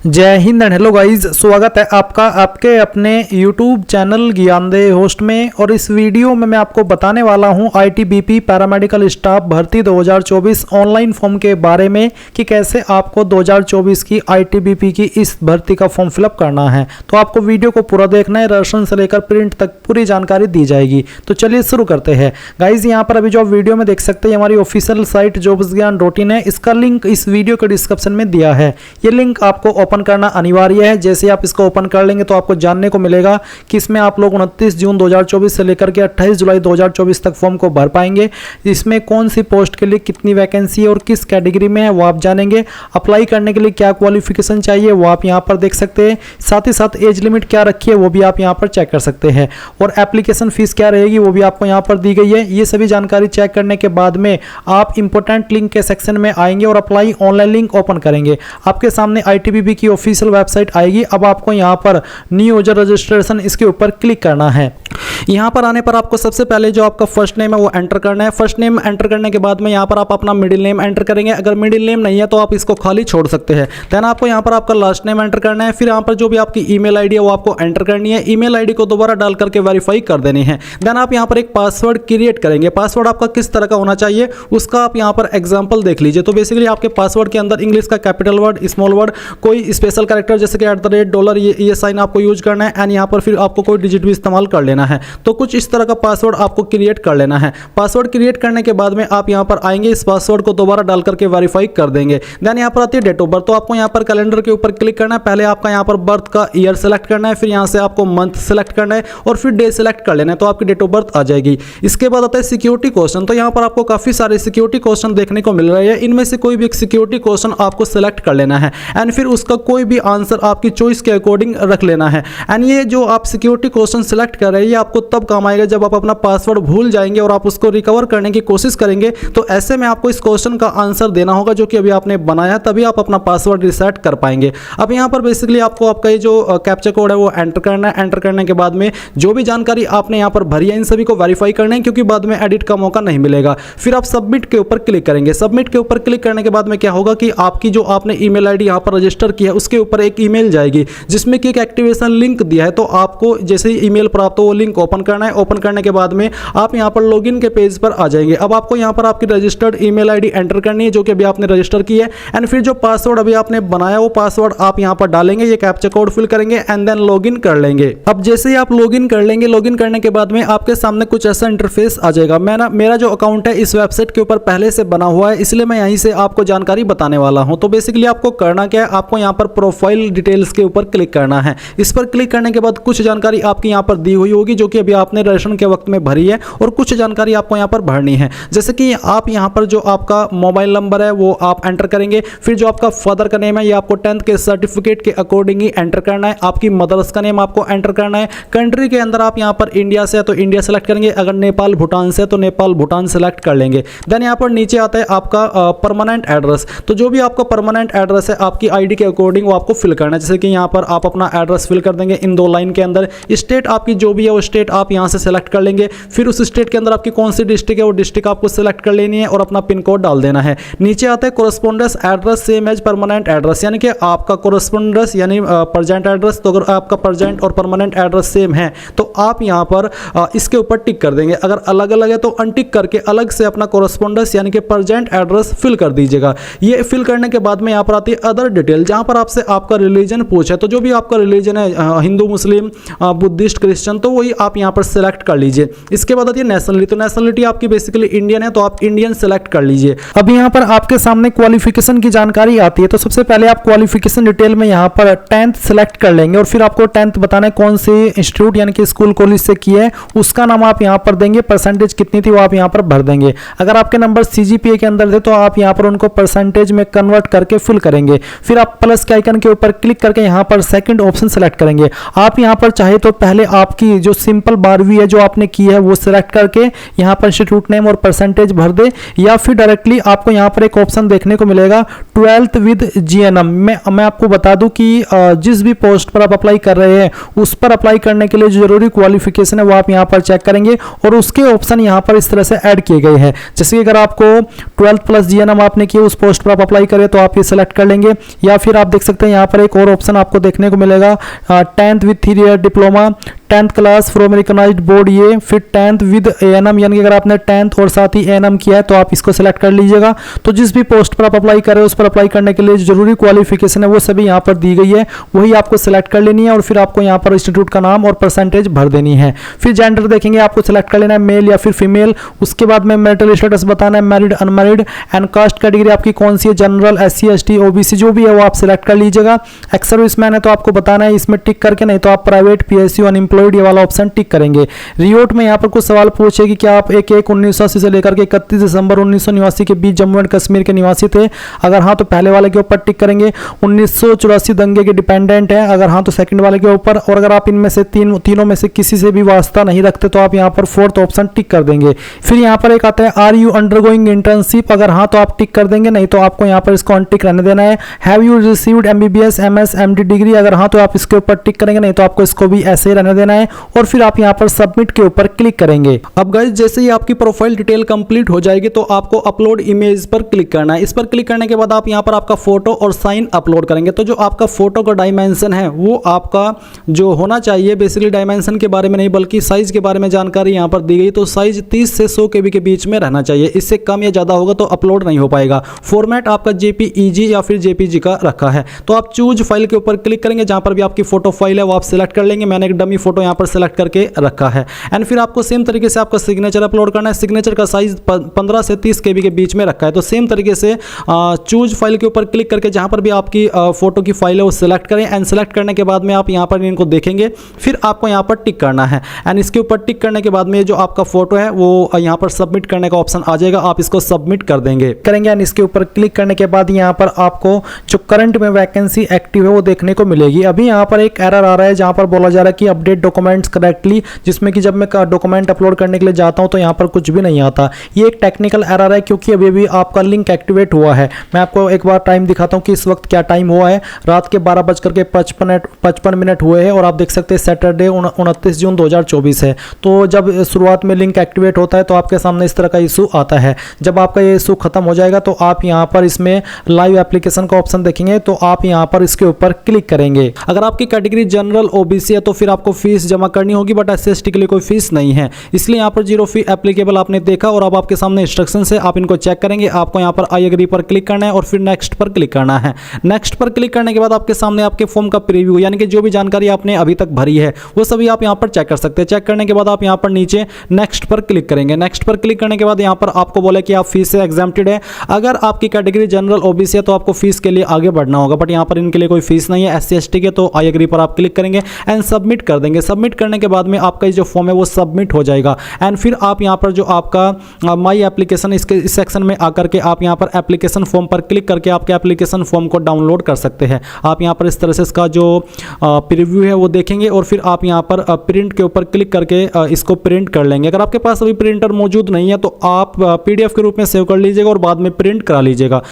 जय Hind and hello guys, स्वागत है आपका आपके अपने YouTube चैनल ज्ञानदेह होस्ट में। और इस वीडियो में मैं आपको बताने वाला हूं ITBP पैरामेडिकल स्टाफ भर्ती 2024 ऑनलाइन फॉर्म के बारे में कि कैसे आपको 2024 की ITBP की इस भर्ती का फॉर्म फिलअप करना है। तो आपको वीडियो को पूरा देखना है, रसम से लेकर प्रिंट तक पूरी जानकारी दी जाएगी। तो चलिए शुरू करते हैं गाइज। यहाँ पर अभी जो आप वीडियो में देख सकते हैं हमारी ऑफिशियल साइट jobsgyan.in है। इसका लिंक इस वीडियो के डिस्क्रिप्शन में दिया है। ये लिंक आपको ओपन करना अनिवार्य है। जैसे आप इसको ओपन कर लेंगे तो आपको जानने को मिलेगा कि इसमें आप लोग 29 जून 2024 से लेकर के 28 जुलाई 2024 तक फॉर्म को भर पाएंगे। इसमें कौन सी पोस्ट के लिए कितनी वैकेंसी है और किस कैटेगरी में है वो आप जानेंगे। अप्लाई करने के लिए क्या क्वालिफिकेशन चाहिए वो आप यहाँ पर देख सकते हैं। साथ ही साथ एज लिमिट क्या रखी है वो भी आप यहाँ पर चेक कर सकते हैं। और एप्लीकेशन फीस क्या रहेगी वो भी आपको यहाँ पर दी गई है। ये सभी जानकारी चेक करने के बाद में आप इंपॉर्टेंट लिंक के सेक्शन में आएंगे और अप्लाई ऑनलाइन लिंक ओपन करेंगे। आपके सामने ITBP की ऑफिशियल वेबसाइट आएगी। अब आपको यहाँ पर न्यू यूजर रजिस्ट्रेशन इसके ऊपर क्लिक करना है। यहाँ पर आने पर आपको सबसे पहले जो आपका फर्स्ट नेम है वो एंटर करना है। फर्स्ट नेम एंटर करने के बाद में यहाँ पर आप अपना मिडिल नेम एंटर करेंगे। अगर मिडिल नेम नहीं है तो आप इसको खाली छोड़ सकते हैं। देन आपको यहाँ पर आपका लास्ट नेम एंटर करना है। फिर यहाँ पर जो भी आपकी ईमेल आईडी है वो आपको एंटर करनी है। ईमेल आईडी को दोबारा डाल करके वेरीफाई कर देनी है। देन आप यहाँ पर एक पासवर्ड क्रिएट करेंगे। पासवर्ड आपका किस तरह का होना चाहिए उसका आप यहाँ पर एग्जाम्पल देख लीजिए। तो बेसिकली आपके पासवर्ड के अंदर इंग्लिश का कैपिटल वर्ड, स्मॉल वर्ड, कोई स्पेशल कैरेक्टर जैसे कि $, ये साइन आपको यूज करना है। एंड यहाँ पर फिर आपको कोई डिजिट भी इस्तेमाल कर लेना है। तो कुछ इस तरह का पासवर्ड आपको क्रिएट कर लेना है। पासवर्ड क्रिएट करने के बाद में आप यहाँ पर आएंगे, इस पासवर्ड को दोबारा डाल करके वेरीफाई कर देंगे। देन यहाँ पर आती है डेट ऑफ बर्थ। तो आपको यहाँ पर कैलेंडर के ऊपर क्लिक करना है। पहले आपका यहाँ पर बर्थ का ईयर सेलेक्ट करना है, फिर यहाँ से आपको मंथ सेलेक्ट करना है और फिर डे सेलेक्ट कर लेना है। तो आपकी डेट ऑफ बर्थ आ जाएगी। इसके बाद आता है सिक्योरिटी क्वेश्चन। तो यहाँ पर आपको काफी सारे सिक्योरिटी क्वेश्चन देखने को मिल रहे हैं। इनमें से कोई भी एक सिक्योरिटी क्वेश्चन आपको सेलेक्ट कर लेना है एंड फिर उसका कोई भी आंसर आपकी चॉइस के अकॉर्डिंग रख लेना है। एंड ये जो आप सिक्योरिटी क्वेश्चन सेलेक्ट कर रहे हैं ये आपको तब काम आएगा जब आप अपना पासवर्ड भूल जाएंगे और आप उसको रिकवर करने की कोशिश करेंगे। तो ऐसे में आपको इस क्वेश्चन का आंसर देना होगा जो कि अभी आपने बनाया, तभी आप अपना पासवर्ड रिसेट कर पाएंगे। अब यहाँ पर बेसिकली आपको आपका ये जो कैप्चा कोड है वो एंटर करना है। एंटर करने के बाद में जो भी जानकारी आपने यहाँ पर भरी है इन सभी को वेरीफाई करना है, क्योंकि बाद में एडिट का मौका नहीं मिलेगा। फिर आप सबमिट के ऊपर क्लिक करेंगे। सबमिट के ऊपर क्लिक करने के बाद में क्या होगा कि आपकी जो आपने ईमेल आईडी यहाँ पर रजिस्टर किया है उसके ऊपर एक ईमेल जाएगी जिसमें कि एक एक्टिवेशन लिंक दिया है। तो आपको जैसे ही ईमेल प्राप्त हो वो लिंक ओपन करना है। ओपन करने के बाद में आप यहाँ पर लॉगिन के पेज पर आ जाएंगे। अब आपको यहाँ पर आपकी रजिस्टर्ड ईमेल आईडी एंटर करनी है जो कि अभी आपने रजिस्टर की है। एंड फिर जो पासवर्ड अभी आपने बनाया वो पासवर्ड आप यहाँ पर डालेंगे, ये कैप्चा कोड फिल करेंगे एंड देन लॉगिन कर लेंगे। अब जैसे ही आप लॉगिन कर लेंगे, लॉगिन करने के बाद में आपके सामने कुछ ऐसा इंटरफेस आ जाएगा। मेरा जो अकाउंट है इस वेबसाइट के ऊपर पहले से बना हुआ है, इसलिए मैं यहीं से आपको जानकारी बताने वाला हूं। तो बेसिकली आपको करना क्या है, आपको यहाँ पर प्रोफाइल डिटेल्स के ऊपर क्लिक करना है। इस पर क्लिक करने के बाद कुछ जानकारी आपकी यहाँ पर दी हुई होगी जो कि अभी आपने रजिस्ट्रेशन के वक्त में भरी है और कुछ जानकारी आपको यहाँ पर भरनी है। जैसे कि आप यहाँ पर जो आपका मोबाइल नंबर है वो आप एंटर करेंगे। फिर जो आपका फादर का नेम है ये आपको 10th के सर्टिफिकेट के अकॉर्डिंग ही एंटर करना है। आपकी मदर्स का नेम आपको एंटर करना है। कंट्री के अंदर आप यहाँ पर इंडिया से है तो इंडिया सेलेक्ट करेंगे, अगर नेपाल भूटान से तो नेपाल भूटान सेलेक्ट कर लेंगे। देन यहाँ पर नीचे आता है आपका परमानेंट एड्रेस। तो जो भी आपका परमानेंट एड्रेस है आपकी आईडी के अकॉर्डिंग वो आपको फिल करना है। जैसे कि यहाँ पर आप अपना एड्रेस फिल कर देंगे इन 2 लाइन के अंदर। स्टेट आपकी जो भी है वो स्टेट आप यहाँ से सेलेक्ट कर लेंगे। फिर उस स्टेट के अंदर आपकी कौन सी डिस्ट्रिक्ट है वो डिस्ट्रिक्ट आपको सेलेक्ट कर लेनी है और अपना पिन कोड डाल देना है। नीचे आता है correspondence address same as permanent address, यानी कि आपका कोरेस्पोंडेंस यानी प्रेजेंट एड्रेस। तो अगर आपका प्रेजेंट और परमानेंट एड्रेस सेम है तो आप यहाँ पर इसके ऊपर टिक कर देंगे। अगर अलग अलग है तो अनटिक करके अलग से अपना कोरेस्पोंडेंस यानी कि प्रेजेंट एड्रेस फिल कर दीजिएगा। ये फिल करने के बाद में यहाँ पर आती है अदर डिटेल, जहाँ पर आपसे आपका रिलीजन पूछे। तो जो भी आपका रिलीजन है हिंदू, मुस्लिम, बुद्धिस्ट, क्रिश्चियन, तो वही आप यहाँ पर सेलेक्ट कर लीजिए। इसके बाद आती है नेशनलिटी। तो नेशनलिटी आपकी बेसिकली इंडियन है तो आप इंडियन सेलेक्ट कर लीजिए। अब यहाँ पर आपके सामने क्वालिफिकेशन की जानकारी आती है। तो सबसे पहले आप क्वालिफिकेशन डिटेल में यहाँ पर 10th सेलेक्ट कर लेंगे और फिर आपको 10th बताना है कौन से इंस्टीट्यूट यानी कि स्कूल कॉलेज से किया है, उसका नाम आप यहाँ पर देंगे। परसेंटेज कितनी थी वो आप यहाँ पर भर देंगे। अगर आपके नंबर CGPA के अंदर थे तो आप यहाँ पर उनको परसेंटेज में कन्वर्ट करके फिल करेंगे। फिर आप प्लस के आइकन के ऊपर क्लिक करके यहाँ पर सेकंड ऑप्शन सेलेक्ट करेंगे। आप यहाँ पर चाहे तो पहले आपकी जो सिंपल 12वीं है जो आपने की है वो सिलेक्ट करके यहाँ पर इंस्टीट्यूट नेम और परसेंटेज भर दे, या फिर डायरेक्टली आपको यहाँ पर एक ऑप्शन देखने को मिलेगा 12th विद GNM। मैं आपको बता दूं कि जिस भी पोस्ट पर आप अप्लाई कर रहे हैं उस पर अप्लाई करने के लिए जो जरूरी क्वालिफिकेशन है वो आप यहाँ पर चेक करेंगे और उसके ऑप्शन यहाँ पर इस तरह से ऐड किए गए हैं। जैसे कि अगर आपको 12th प्लस GNM आपने किया उस पोस्ट पर आप अप्लाई करें तो आप ये सेलेक्ट कर लेंगे, या फिर आप देख सकते हैं यहाँ पर एक और ऑप्शन आपको देखने को मिलेगा, 10th with 3 year diploma, 10th class from recognised board ये, फिर 10th विद एएनएम, यानी कि अगर आपने 10th और साथ ही एएनएम किया है तो आप इसको सिलेक्ट कर लीजिएगा। तो जिस भी पोस्ट पर आप अप्लाई कर रहे हो उस पर अप्लाई करने के लिए जरूरी क्वालिफिकेशन है वो सभी यहाँ पर दी गई है, वही आपको सिलेक्ट कर लेनी है और फिर आपको यहाँ पर इंस्टीट्यूट का नाम और परसेंटेज भर देनी है। फिर जेंडर देखेंगे, आपको सिलेक्ट कर लेना है मेल या फिर फीमेल। उसके बाद में मैरिटल स्टेटस बताना है, married unmarried, and caste category आपकी कौन सी है, जनरल, एससी एसटी ओबीसी जो भी है वो आप सिलेक्ट कर लीजिएगा। एक्स सर्विसमैन है तो आपको बताना है इसमें टिक करके, नहीं तो आप प्राइवेट, पीएसयू, अनएम्प्लॉयड ये वाला ऑप्शन टिक करेंगे। रियोट में यहाँ पर कुछ सवाल पूछे कि क्या आप 1/1/1980 से लेकर के 31 दिसंबर 1989 के बीच जम्मू एंड कश्मीर के निवासी थे, अगर हाँ तो पहले वाले के ऊपर टिक करेंगे। 1984 दंगे के डिपेंडेंट है, अगर हाँ तो सेकंड वाले के ऊपर, और अगर आप इनमें से तीनों में से किसी से भी वास्ता नहीं रखते तो आप यहाँ पर फोर्थ ऑप्शन टिक कर देंगे। फिर यहाँ पर एक आता है आर यू अंडरगोइंग इंटर्नशिप, अगर हाँ तो आप टिक कर देंगे, नहीं तो आपको यहाँ पर इसको अनटिक रहने देना है। Have you received MBBS MS MD degree, अगर हाँ तो आप इसके ऊपर टिक करेंगे, नहीं तो आपको इसको भी ऐसे ही रहने देना है। और फिर आप यहाँ पर सबमिट के ऊपर क्लिक करेंगे। अब गाइस जैसे ही आपकी प्रोफाइल डिटेल कंप्लीट हो जाएगी तो आपको अपलोड इमेज पर क्लिक करना है। इस पर क्लिक करने के बाद आप यहाँ पर आपका फोटो और साइन अपलोड करेंगे। तो जो आपका फोटो का डायमेंशन है वो आपका जो होना चाहिए, बेसिकली डायमेंशन के बारे में नहीं बल्कि साइज के बारे में जानकारी यहाँ पर दी गई। तो साइज 30 से 100 KB के बीच में रहना चाहिए, इससे कम या ज़्यादा होगा तो अपलोड नहीं हो पाएगा। फॉर्मेट आपका JPEG या फिर JPG का रखा है। तो आप चूज फाइल के ऊपर क्लिक करेंगे, जहाँ पर भी आपकी फोटो फाइल है वो आप सिलेक्ट कर लेंगे। मैंने एक डमी फोटो यहाँ पर सिलेक्ट करके रखा है। एंड फिर आपको सेम तरीके से आपका सिग्नेचर अपलोड करना है। सिग्नेचर का साइज 15 से 30 KB के बीच में रखा है। तो सेम तरीके से चूज फाइल के ऊपर क्लिक करके जहां पर भी आपकी फोटो की फाइल है वो सिलेक्ट करें। एंड सेलेक्ट करने के बाद में आप यहां पर इनको देखेंगे, फिर आपको यहां पर टिक करना है। एंड इसके ऊपर टिक करने के बाद में जो आपका फोटो है वो यहां पर सबमिट करने का ऑप्शन आ जाएगा, आप इसको सबमिट कर देंगे करेंगे। एंड इसके ऊपर क्लिक करने के बाद यहां पर आपको जो करंट में वैकेंसी एक्टिव है वो देखने को मिलेगी। अभी यहां पर एक एरर आ रहा है जहां पर बोला जा रहा है कि अपडेट डॉक्यूमेंट्स करेक्टली, जिसमें कि जब मैं डॉक्यूमेंट अपलोड करने के लिए जाता हूं तो यहां पर कुछ भी नहीं आता। ये एक टेक्निकल एरर है क्योंकि अभी भी आपका लिंक एक्टिवेट हुआ है। मैं आपको एक बार टाइम दिखाता हूं कि इस वक्त क्या टाइम हुआ है। रात के 12:55 हुए हैं और आप देख सकते हैं सैटरडे 29 जून 2024 है। तो जब शुरुआत में लिंक एक्टिवेट होता है तो आपके सामने इस तरह का इशू आता है। जब आपका ये इशू खत्म हो जाएगा तो आप यहाँ पर इसमें लाइव एप्लीकेशन का ऑप्शन देखेंगे, तो आप यहाँ पर इसके ऊपर क्लिक करेंगे। अगर आपकी कैटेगरी जनरल ओबीसी है तो फिर आपको फीस जमा करनी होगी, बट SC/ST के लिए कोई फीस नहीं है, इसलिए यहाँ पर 0 फी एप्लीकेबल आपने देखा। और अब आपके सामने इंस्ट्रक्शन है, आप इनको चेक करेंगे। आपको यहाँ पर आई एग्री पर क्लिक करना है और फिर नेक्स्ट पर क्लिक करना है। नेक्स्ट पर क्लिक करने के बाद आपके सामने आपके फॉर्म का प्रीव्यू, यानी कि जो भी जानकारी आपने अभी तक भरी है वो सभी आप यहाँ पर चेक कर सकते हैं। चेक करने के बाद आप यहाँ पर नीचे नेक्स्ट पर क्लिक करेंगे। नेक्स्ट पर क्लिक करने के बाद यहाँ पर आपको बोले कि आप फीस से एग्जेम्प्टेड है। अगर आपकी कैटेगरी जनरल ओबीसी है तो आपको फीस के लिए आगे बढ़ना होगा, बट यहाँ पर इनके लिए कोई फीस नहीं है। SC/ST के तो आई एग्री पर आप क्लिक करेंगे एंड सबमिट कर देंगे। सबमिट करने के बाद में आपका जो फॉर्म है वो सबमिट हो जाएगा। एंड फिर आप यहाँ पर जो आपका माई एप्लीकेशन इसके इस सेक्शन में आकर के आप यहाँ पर एप्लीकेशन फॉर्म पर क्लिक करके आपके एप्लीकेशन फॉर्म को डाउनलोड कर सकते हैं। आप यहाँ पर इस तरह से इसका जो प्रीव्यू है वो देखेंगे और फिर आप यहाँ पर प्रिंट के ऊपर क्लिक करके इसको प्रिंट कर लेंगे। अगर आपके पास अभी प्रिंटर मौजूद नहीं है तो आप PDF के रूप में सेव कर लीजिएगा और बाद में प्रिंट करा लीजिएगा।